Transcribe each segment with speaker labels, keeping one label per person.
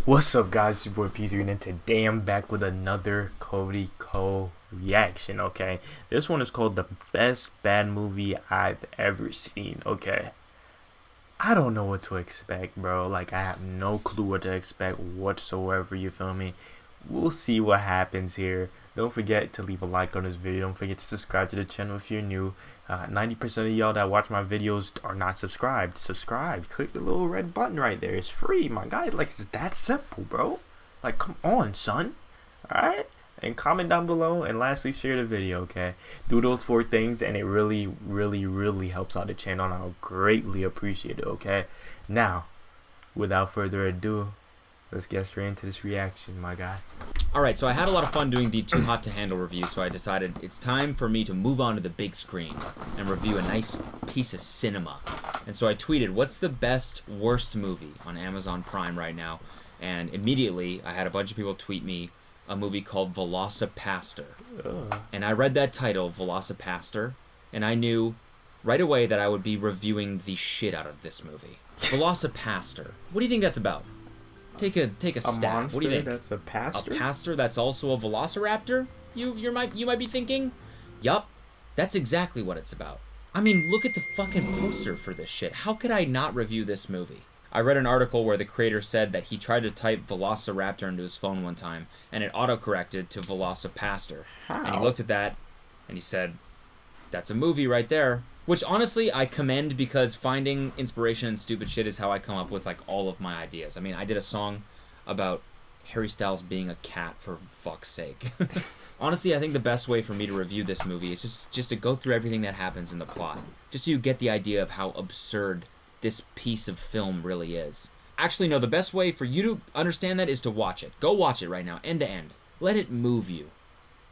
Speaker 1: What's up, guys? It's your boy Peezy, and today I'm back with another Cody Ko reaction. Okay, this one is called the best bad movie I've ever seen. Okay, I don't know what to expect, bro. Like, I have no clue what to expect whatsoever. You feel me? We'll see what happens here. Don't forget to leave a like on this video. Don't forget to subscribe to the channel if you're new. 90% of y'all that watch my videos are not subscribed. Subscribe. Click the little red button right there. It's free, my guy. Like, it's that simple, bro. Like, come on, son. Alright? And comment down below. And lastly, share the video, okay? Do those 4 things, and it really, really, really helps out the channel. And I'll greatly appreciate it, okay? Now, without further ado, let's get straight into this reaction, my guy.
Speaker 2: Alright, so I had a lot of fun doing the Too Hot to Handle review, so I decided it's time for me to move on to the big screen and review a nice piece of cinema. And so I tweeted, what's the best, worst movie on Amazon Prime right now? And immediately, I had a bunch of people tweet me a movie called Velocipastor. And I read that title, Velocipastor, and I knew right away that I would be reviewing the shit out of this movie. Velocipastor. What do you think that's about? Take a stab.
Speaker 1: Monster
Speaker 2: What do you think?
Speaker 1: That's a pastor?
Speaker 2: A pastor that's also a velociraptor? You might be thinking? Yup. That's exactly what it's about. I mean, look at the fucking poster for this shit. How could I not review this movie? I read an article where the creator said that he tried to type velociraptor into his phone one time and it autocorrected to Velocipastor.
Speaker 1: How?
Speaker 2: And he looked at that and he said, that's a movie right there. Which, honestly, I commend, because finding inspiration in stupid shit is how I come up with, like, all of my ideas. I mean, I did a song about Harry Styles being a cat, for fuck's sake. Honestly, I think the best way for me to review this movie is just to go through everything that happens in the plot. Just so you get the idea of how absurd this piece of film really is. Actually, no, the best way for you to understand that is to watch it. Go watch it right now, end to end. Let it move you.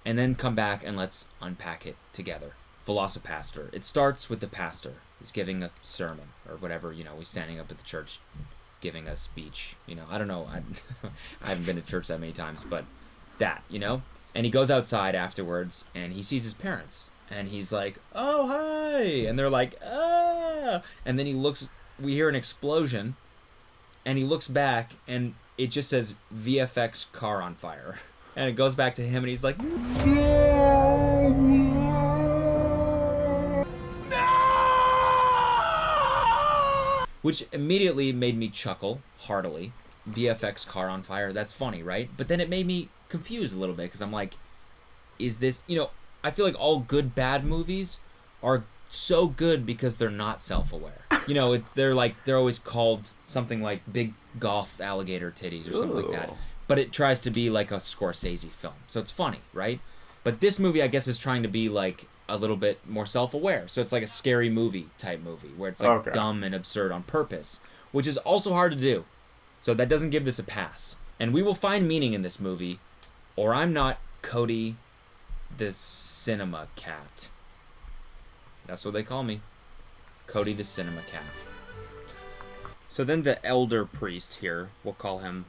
Speaker 2: And then come back and let's unpack it together. Velocipastor. It starts with the pastor. He's giving a sermon or whatever, you know, he's standing up at the church giving a speech. You know, I don't know. I haven't been to church that many times, but that, you know? And he goes outside afterwards and he sees his parents and he's like, "Oh, hi." And they're like, "Ah." And then he looks, we hear an explosion and he looks back and it just says VFX car on fire. And it goes back to him and he's like, which immediately made me chuckle heartily. VFX car on fire, that's funny, right? But then it made me confused a little bit, because I'm like, is this, you know, I feel like all good bad movies are so good because they're not self-aware. You know, they're always called something like Big Goth Alligator Titties or something like that. But it tries to be like a Scorsese film, so it's funny, right? But this movie, I guess, is trying to be like a little bit more self-aware. So it's like a scary movie type movie where it's like dumb and absurd on purpose, which is also hard to do. So that doesn't give this a pass. And we will find meaning in this movie, or I'm not Cody the Cinema Cat. That's what they call me. Cody the Cinema Cat. So then the elder priest here, we'll call him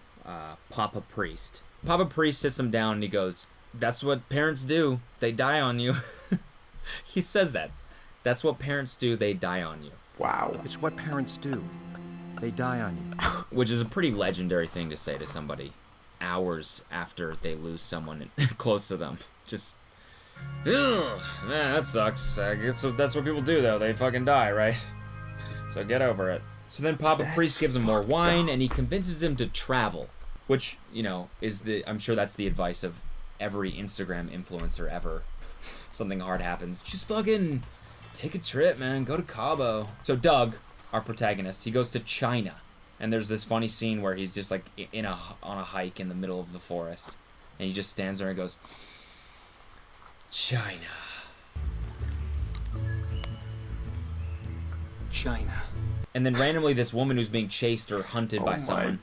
Speaker 2: Papa Priest. Papa Priest sits him down and he goes, "That's what parents do. They die on you." He says that. That's what parents do. They die on you.
Speaker 1: Wow.
Speaker 3: It's what parents do. They die on you.
Speaker 2: Which is a pretty legendary thing to say to somebody hours after they lose someone close to them. Just, man, that sucks. I guess that's what people do, though. They fucking die, right? So get over it. So then Papa Priest gives him more wine, and he convinces him to travel. Which, you know, I'm sure that's the advice of every Instagram influencer ever. Something hard happens, just fucking take a trip, man. Go to Cabo. So Doug, our protagonist, he goes to China, and there's this funny scene where he's just like on a hike in the middle of the forest, and he just stands there and goes, "China,
Speaker 3: China."
Speaker 2: And then randomly this woman who's being chased or hunted by someone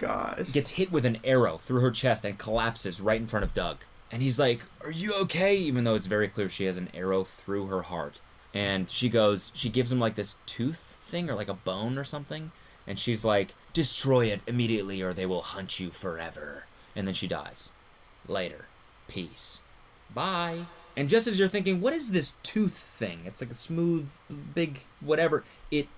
Speaker 2: gets hit with an arrow through her chest and collapses right in front of Doug. And he's like, "Are you okay?" Even though it's very clear she has an arrow through her heart. And she gives him like this tooth thing or like a bone or something. And she's like, "Destroy it immediately or they will hunt you forever." And then she dies. Later. Peace. Bye. And just as you're thinking, what is this tooth thing? It's like a smooth, big, whatever. It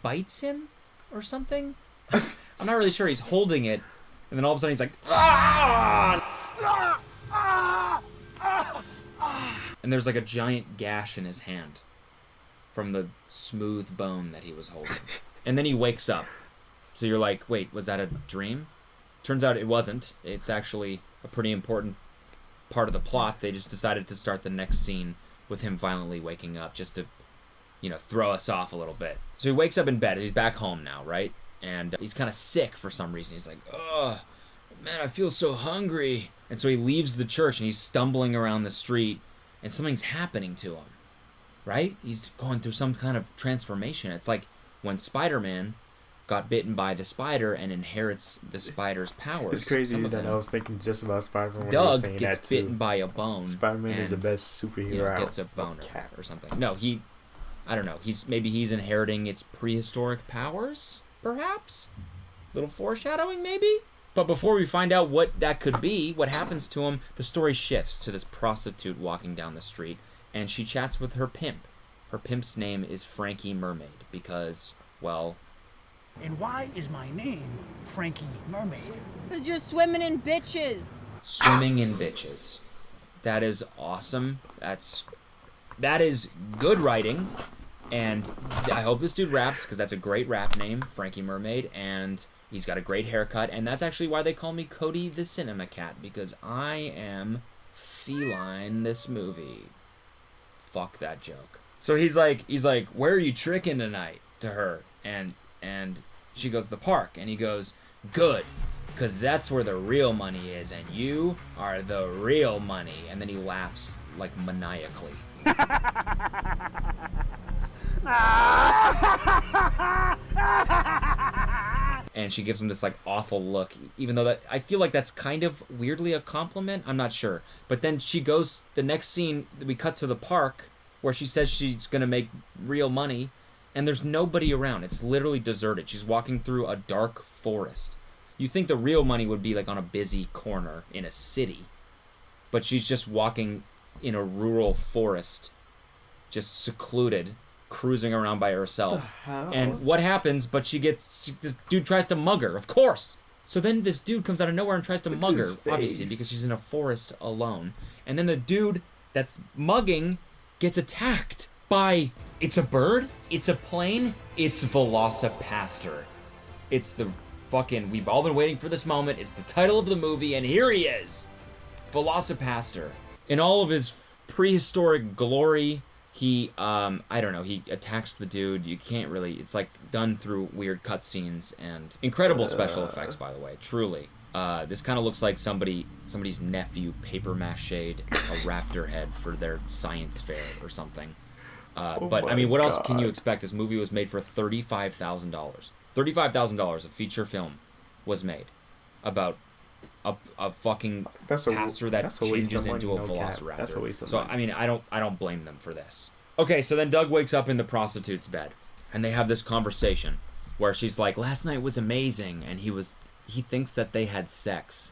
Speaker 2: bites him or something? I'm not really sure. He's holding it And then all of a sudden he's like, ah! And there's like a giant gash in his hand from the smooth bone that he was holding. And then he wakes up. So you're like, wait, was that a dream? Turns out it wasn't. It's actually a pretty important part of the plot. They just decided to start the next scene with him violently waking up just to, throw us off a little bit. So he wakes up in bed. He's back home now, right? And he's kind of sick for some reason. He's like, oh, man, I feel so hungry. And so he leaves the church and he's stumbling around the street and something's happening to him, right? He's going through some kind of transformation. It's like when Spider-Man got bitten by the spider and inherits the spider's powers.
Speaker 1: It's crazy that I was thinking just about Spider-Man when
Speaker 2: Doug
Speaker 1: you were saying
Speaker 2: gets
Speaker 1: that too.
Speaker 2: bitten by a bone.
Speaker 1: Spider-Man is the best superhero
Speaker 2: gets a boner or something. No, I don't know. He's inheriting its prehistoric powers, perhaps? Little foreshadowing, maybe? But before we find out what that could be, what happens to him, the story shifts to this prostitute walking down the street, and she chats with her pimp. Her pimp's name is Frankie Mermaid, because, well...
Speaker 4: And why is my name Frankie Mermaid?
Speaker 5: Because you're swimming in bitches.
Speaker 2: Swimming in bitches. That is awesome. That is good writing, and I hope this dude raps, because that's a great rap name, Frankie Mermaid, and... he's got a great haircut, and that's actually why they call me Cody the Cinema Cat, because I am feline this movie. Fuck that joke. So he's like, where are you tricking tonight? To her, and she goes, the park, and he goes, good, because that's where the real money is, and you are the real money. And then he laughs, like, maniacally. And she gives him this like awful look, even though that I feel like that's kind of weirdly a compliment. I'm not sure. But then she goes, the next scene, we cut to the park where she says she's going to make real money, and there's nobody around. It's literally deserted. She's walking through a dark forest. You think the real money would be like on a busy corner in a city, but she's just walking in a rural forest, just secluded, cruising around by herself. And what happens? But this dude tries to mug her, of course. So then this dude comes out of nowhere and tries to mug her, obviously, because she's in a forest alone. And then the dude that's mugging gets attacked by, it's a bird, it's a plane, it's Velocipastor. It's the fucking, we've all been waiting for this moment, it's the title of the movie, and here he is! Velocipastor. In all of his prehistoric glory, he, he attacks the dude. You can't really, it's like done through weird cutscenes and incredible special effects, by the way, truly. This kind of looks like somebody's nephew paper-mache'd a raptor head for their science fair or something. But, I mean, what else can you expect? This movie was made for $35,000. $35,000, a feature film was made about a fucking pastor that changes into a velociraptor.
Speaker 1: That's a waste of
Speaker 2: money.
Speaker 1: So,
Speaker 2: I mean, I don't blame them for this. Okay, so then Doug wakes up in the prostitute's bed, and they have this conversation where she's like, last night was amazing, and he thinks that they had sex.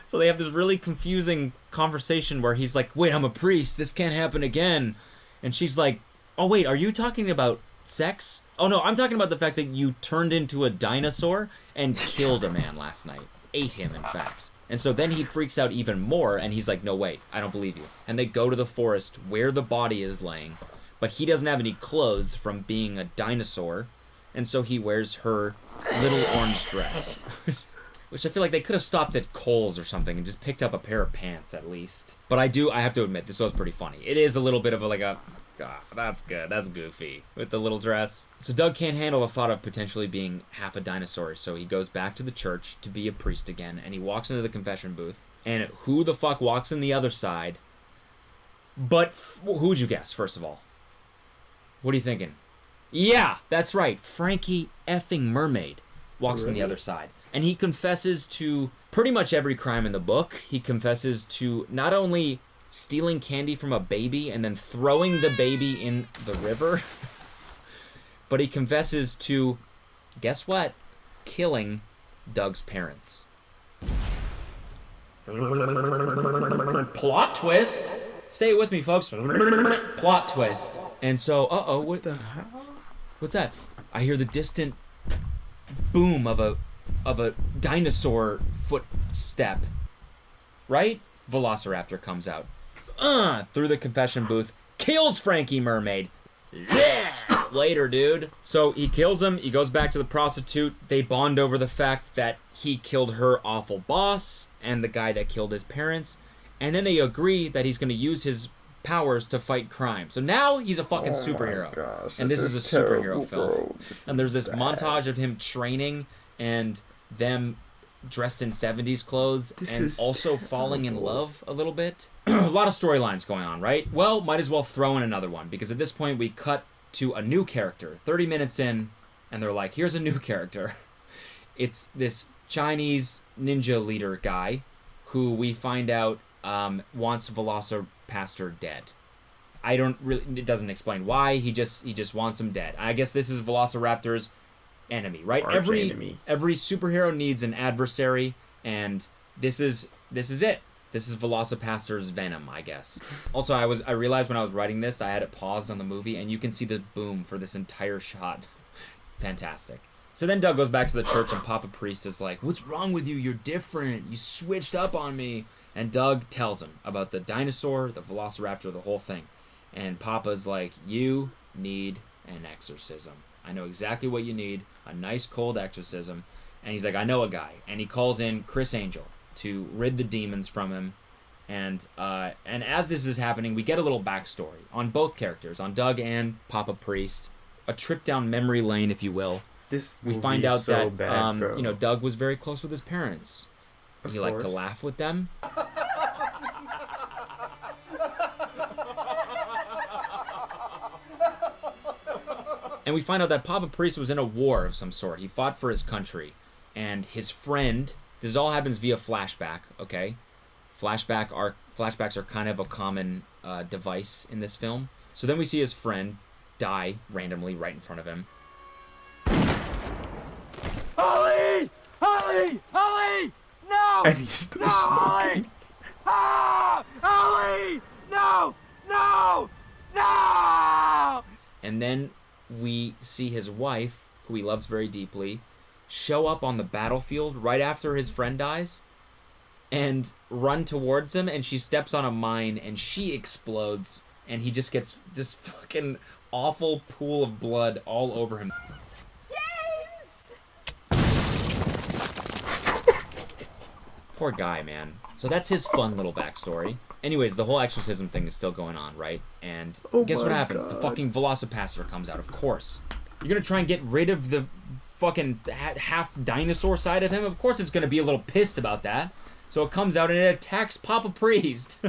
Speaker 2: So they have this really confusing conversation where he's like, wait, I'm a priest, this can't happen again. And she's like, oh wait, are you talking about sex? Oh no, I'm talking about the fact that you turned into a dinosaur and killed a man last night. Ate him, in fact. And so then he freaks out even more, and he's like, no, wait, I don't believe you. And they go to the forest where the body is laying, but he doesn't have any clothes from being a dinosaur, and so he wears her little orange dress. Which I feel like they could have stopped at Kohl's or something and just picked up a pair of pants at least. But I have to admit, this was pretty funny. It is a little bit of that's good, that's goofy, with the little dress. So Doug can't handle the thought of potentially being half a dinosaur, so he goes back to the church to be a priest again, and he walks into the confession booth, and who the fuck walks in the other side? But who would you guess, first of all? What are you thinking? Yeah, that's right, Frankie effing Mermaid walks in the other side. And he confesses to pretty much every crime in the book. He confesses to not only stealing candy from a baby and then throwing the baby in the river, but he confesses to, guess what? Killing Doug's parents. Plot twist! Say it with me, folks. Plot twist. And so, what the hell? What's that? I hear the distant boom of a of a dinosaur footstep, right? Velociraptor comes out, through the confession booth, kills Frankie Mermaid. Later, dude. So he kills him. He goes back to the prostitute. They bond over the fact that he killed her awful boss and the guy that killed his parents. And then they agree that he's going to use his powers to fight crime. So now he's a fucking superhero.
Speaker 1: Gosh,
Speaker 2: and this is a superhero film. And there's this
Speaker 1: bad.
Speaker 2: montage of him training and them dressed in 70s clothes and also falling in love a little bit. A lot of storylines going on, right? Well, might as well throw in another one, because at this point we cut to a new character 30 minutes in, and they're like, here's a new character. It's this Chinese ninja leader guy who we find out wants Velocipastor dead. I don't really, it doesn't explain why. He just wants him dead. I guess this is Velociraptor's enemy, right?
Speaker 1: Arch-enemy.
Speaker 2: Every superhero needs an adversary, and this is it. This is Velocipastor's venom, I guess. Also, I realized when I was writing this, I had it paused on the movie, and you can see the boom for this entire shot. Fantastic. So then Doug goes back to the church, and Papa Priest is like, "What's wrong with you? You're different. You switched up on me." And Doug tells him about the dinosaur, the Velociraptor, the whole thing. And Papa's like, "You need an exorcism. I know exactly what you need, a nice cold exorcism." And he's like, "I know a guy." And he calls in Chris Angel to rid the demons from him. And as this is happening, we get a little backstory on both characters, on Doug and Papa Priest. A trip down memory lane, if you will. We find out that Doug was very close with his parents. He liked to laugh with them. And we find out that Papa Priest was in a war of some sort. He fought for his country. And his friend, this all happens via flashback, okay? Flashbacks are kind of a common device in this film. So then we see his friend die randomly right in front of him.
Speaker 6: Holly! Holly! Holly! No!
Speaker 1: And he's still
Speaker 6: no,
Speaker 1: smoking.
Speaker 6: Ah! Holly! No! No! No!
Speaker 2: And then we see his wife, who he loves very deeply, show up on the battlefield right after his friend dies and run towards him, and she steps on a mine and she explodes, and he just gets this fucking awful pool of blood all over him. Poor guy, man. So that's his fun little backstory. Anyways, the whole exorcism thing is still going on, right? And guess what happens? The fucking Velocipastor comes out, of course. You're gonna try and get rid of the fucking half dinosaur side of him? Of course it's gonna be a little pissed about that. So it comes out and it attacks Papa Priest.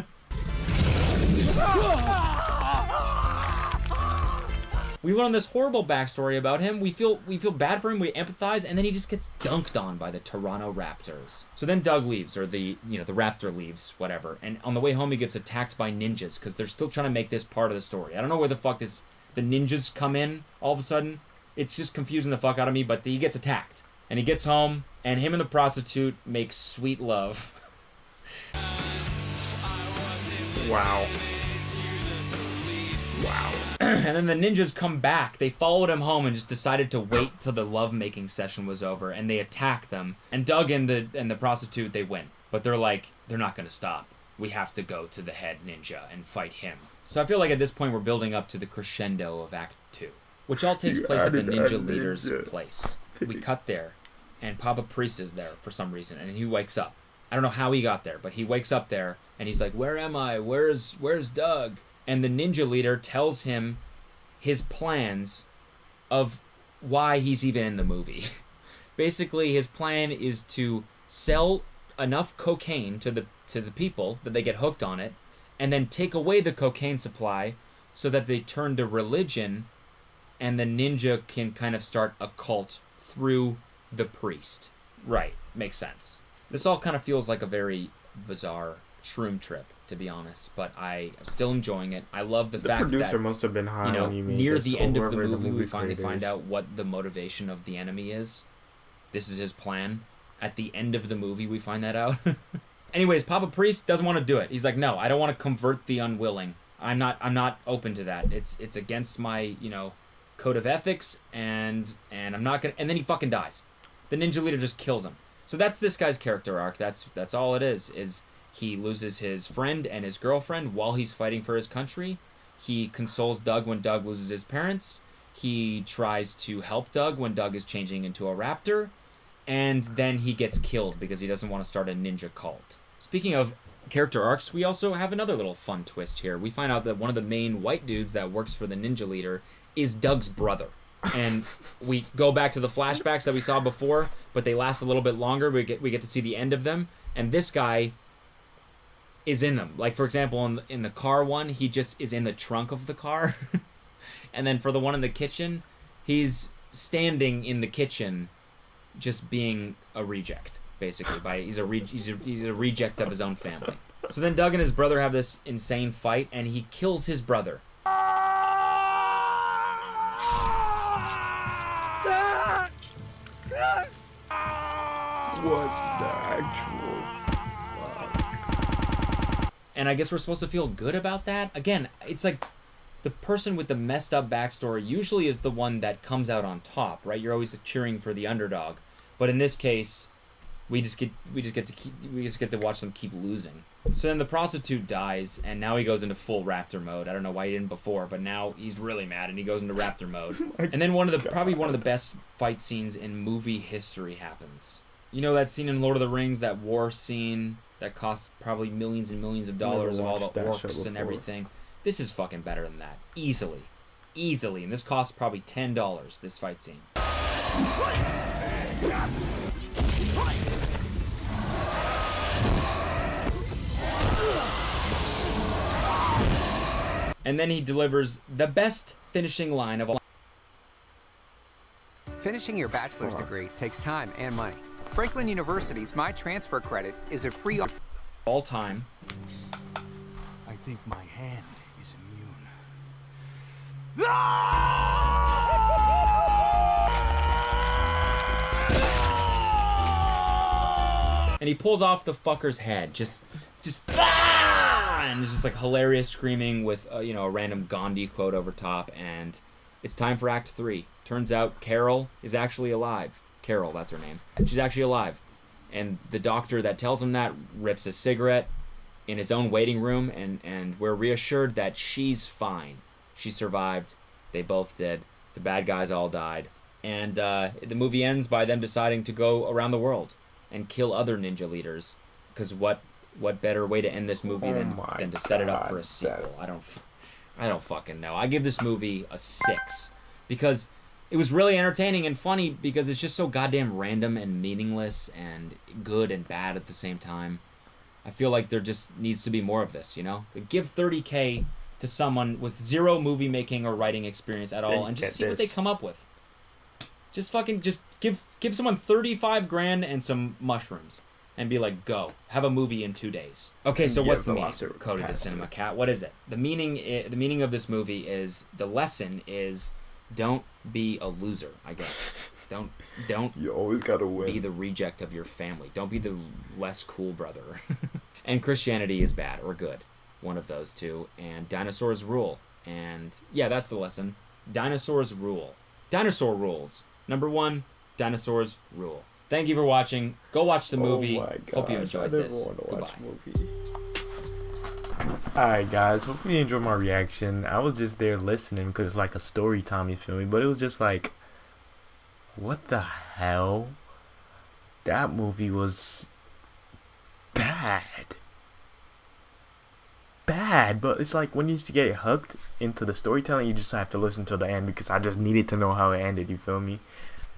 Speaker 2: We learn this horrible backstory about him. We feel bad for him. We empathize, and then he just gets dunked on by the Toronto Raptors. So then Doug leaves, or the Raptor leaves, whatever. And on the way home, he gets attacked by ninjas because they're still trying to make this part of the story. I don't know where the fuck the ninjas come in all of a sudden. It's just confusing the fuck out of me. But he gets attacked, and he gets home, and him and the prostitute make sweet love.
Speaker 1: Wow.
Speaker 2: And then the ninjas come back. They followed him home and just decided to wait till the lovemaking session was over, and they attack them. And Doug and the prostitute, they win. But they're like, they're not going to stop. We have to go to the head ninja and fight him. So I feel like at this point we're building up to the crescendo of Act 2, which all takes place at the ninja leader's place. We cut there, and Papa Priest is there for some reason, and he wakes up. I don't know how he got there, but he wakes up there, and he's like, "Where am I? Where's Doug?" And the ninja leader tells him his plans of why he's even in the movie. Basically, his plan is to sell enough cocaine to the people that they get hooked on it, and then take away the cocaine supply so that they turn to religion, and the ninja can kind of start a cult through the priest. Right, makes sense. This all kind of feels like a very bizarre shroom trip, to be honest, but I am still enjoying it. I love the fact that
Speaker 1: the producer must have been high when you made
Speaker 2: near
Speaker 1: this,
Speaker 2: the end of the
Speaker 1: whoever
Speaker 2: movie, we finally
Speaker 1: creators.
Speaker 2: find out what the motivation of the enemy is. This is his plan. At the end of the movie, we find that out. Anyways, Papa Priest doesn't want to do it. He's like, "No, I don't want to convert the unwilling. I'm not open to that. It's against my, code of ethics, and I'm not gonna." And then he fucking dies. the ninja leader just kills him. So that's this guy's character arc. That's all it is he loses his friend and his girlfriend while he's fighting for his country. He consoles Doug when Doug loses his parents. He tries to help Doug when Doug is changing into a raptor. And then he gets killed because he doesn't want to start a ninja cult. Speaking of character arcs, we also have another little fun twist here. We find out that one of the main white dudes that works for the ninja leader is Doug's brother. And we go back to the flashbacks that we saw before, but they last a little bit longer. We get to see the end of them. And this guy is in them. Like, for example, in the car one, he just is in the trunk of the car. And then for the one in the kitchen, he's standing in the kitchen just being a reject, basically. He's a reject of his own family. So then Doug and his brother have this insane fight, and he kills his brother.
Speaker 1: What the actual fuck?
Speaker 2: And I guess we're supposed to feel good about that? Again, it's like the person with the messed up backstory usually is the one that comes out on top, right? You're always cheering for the underdog. But in this case, we just get to watch them keep losing. So then the prostitute dies, and now he goes into full raptor mode. I don't know why he didn't before, but now he's really mad, and he goes into raptor mode. And then probably one of the best fight scenes in movie history happens. You know that scene in Lord of the Rings, that war scene that cost probably millions and millions of dollars of all the orcs and everything? This is fucking better than that. Easily. And this costs probably $10, this fight scene. And then he delivers the best finishing line of all.
Speaker 7: Finishing your bachelor's degree takes time and money. Franklin University's My Transfer Credit is a free
Speaker 2: all time.
Speaker 4: I think my hand is immune.
Speaker 2: And he pulls off the fucker's head, just and it's just like hilarious screaming with a random Gandhi quote over top, and it's time for Act 3. Turns out Carol is actually alive. Carol, that's her name. She's actually alive. And the doctor that tells him that rips a cigarette in his own waiting room, and we're reassured that she's fine. She survived. They both did. The bad guys all died. And the movie ends by them deciding to go around the world and kill other ninja leaders. Because what better way to end this movie than to set it up for a sequel? I don't fucking know. I give this movie a 6 because it was really entertaining and funny because it's just so goddamn random and meaningless and good and bad at the same time. I feel like there just needs to be more of this, Give $30K to someone with zero movie making or writing experience at all and just see what they come up with. Just give someone 35 grand and some mushrooms and be like, go. Have a movie in 2 days. Okay, so what's the meaning? Cody the Cinema Cat. What is it? The meaning of this movie is, the lesson is, don't be a loser, I guess. Don't
Speaker 1: You always gotta win.
Speaker 2: Be the reject of your family. Don't be the less cool brother. And Christianity is bad or good. One of those two. And dinosaurs rule. And yeah, that's the lesson. Dinosaurs rule. Dinosaur rules. Number 1, dinosaurs rule. Thank you for watching. Go watch the movie.
Speaker 1: Oh my gosh,
Speaker 2: hope you enjoyed this.
Speaker 1: Goodbye. Alright guys, hopefully you enjoyed my reaction. I was just there listening because it's like a story time, you feel me? But it was just like, what the hell? That movie was bad. But it's like when you get hooked into the storytelling, you just have to listen to the end because I just needed to know how it ended, you feel me?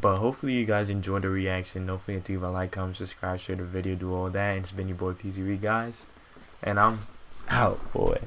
Speaker 1: But hopefully you guys enjoyed the reaction. Don't forget to leave a like, comment, subscribe, share the video, do all that. And it's been your boy Peezy, guys. And I'm out, boy.